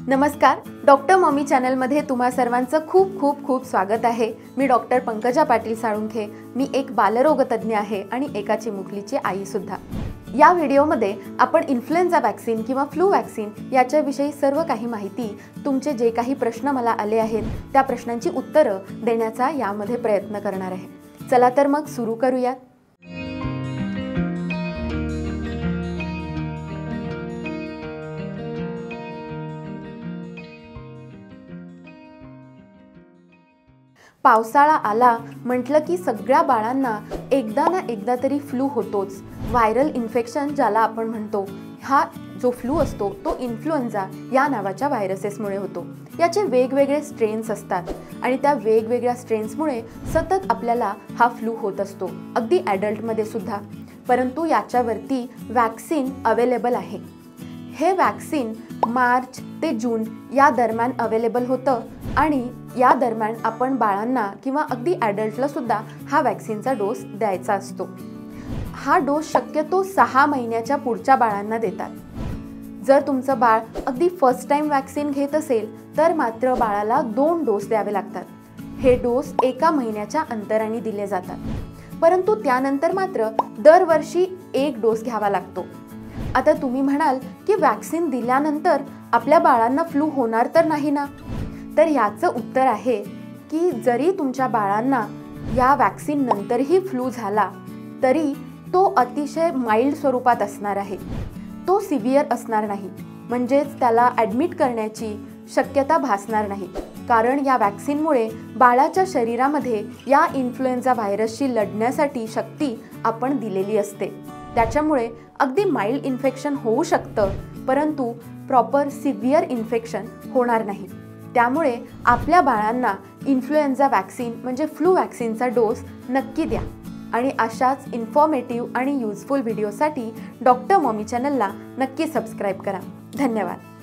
नमस्कार, doctor mommy चॅनलमध्ये तुम्हा सर्वांचं खूप खूप खूप स्वागत आहे। मी डॉक्टर पंकजा पाटील साळुंखे। मी एक बालरोगतज्ञ आहे आणि एका चिमुकलीची आई सुद्धा। या व्हिडिओमध्ये आपण इन्फ्लुएन्झा वॅक्सीन किंवा फ्लू वॅक्सीन याच्याविषयी सर्व काही माहिती, तुमचे जे काही प्रश्न मला आले आहेत त्या प्रश्नांची उत्तरं देण्याचा यामध्ये प्रयत्न करणार आहे। चला तर मग सुरू करूया। पावसाळा आला म्हटलं की सगळ्या बाळांना एकदा ना एकदा तरी फ्लू होतोच। व्हायरल इन्फेक्शन ज्याला आपण म्हणतो, हा जो फ्लू असतो तो इन्फ्लुएन्झा या नावाच्या व्हायरसेसमुळे होतो। याचे वेगवेगळे स्ट्रेन्स असतात आणि त्या वेगवेगळ्या स्ट्रेन्समुळे सतत आपल्याला हा फ्लू होत असतो, अगदी ॲडल्टमध्ये सुद्धा। परंतु याच्यावरती वॅक्सीन अवेलेबल आहे। हे वॅक्सीन मार्च ते जून या दरम्यान अवेलेबल होतं आणि या दरम्यान आपण बाळांना किंवा अगदी ॲडल्टला सुद्धा हा वॅक्सीनचा डोस द्यायचा असतो। हा डोस शक्यतो 6 महिन्याच्या पुढच्या बाळांना देतात। जर तुमचं बाळ अगदी फर्स्ट टाइम वॅक्सीन घेत असेल तर मात्र बाळाला 2 डोस द्यावे लागतात। हे डोस 1 महिन्याच्या अंतराने दिले जातात, परंतु त्यानंतर मात्र दरवर्षी 1 डोस घ्यावा लागतो। आता तुम्ही म्हणाल की वॅक्सीन दिल्यानंतर आपल्या बाळांना फ्लू होणार तर नाही ना? तर याचं उत्तर आहे की जरी तुमच्या बाळांना या वॅक्सीन नंतरही फ्लू झाला तरी तो अतिशय माइल्ड स्वरूपात असणार आहे। तो सिव्हिअर असणार नाही, म्हणजेच त्याला ॲडमिट करण्याची शक्यता भासणार नाही, कारण या वॅक्सीनमुळे बाळाच्या शरीरामध्ये या इन्फ्लुएन्झा व्हायरसशी लढण्यासाठी शक्ती आपण दिलेली असते। त्याच्यामुळे अगदी माइल्ड इन्फेक्शन होऊ शकतं, परंतु प्रॉपर सिव्हिअर इन्फेक्शन होणार नाही। त्यामुळे आपल्या बाळांना इन्फ्लुएन्झा वॅक्सीन म्हणजे फ्लू वॅक्सीनचा डोस नक्की द्या आणि अशाच इन्फॉर्मेटिव्ह आणि यूजफुल व्हिडिओसाठी डॉक्टर मॉमी चॅनलला नक्की सबस्क्राईब करा। धन्यवाद।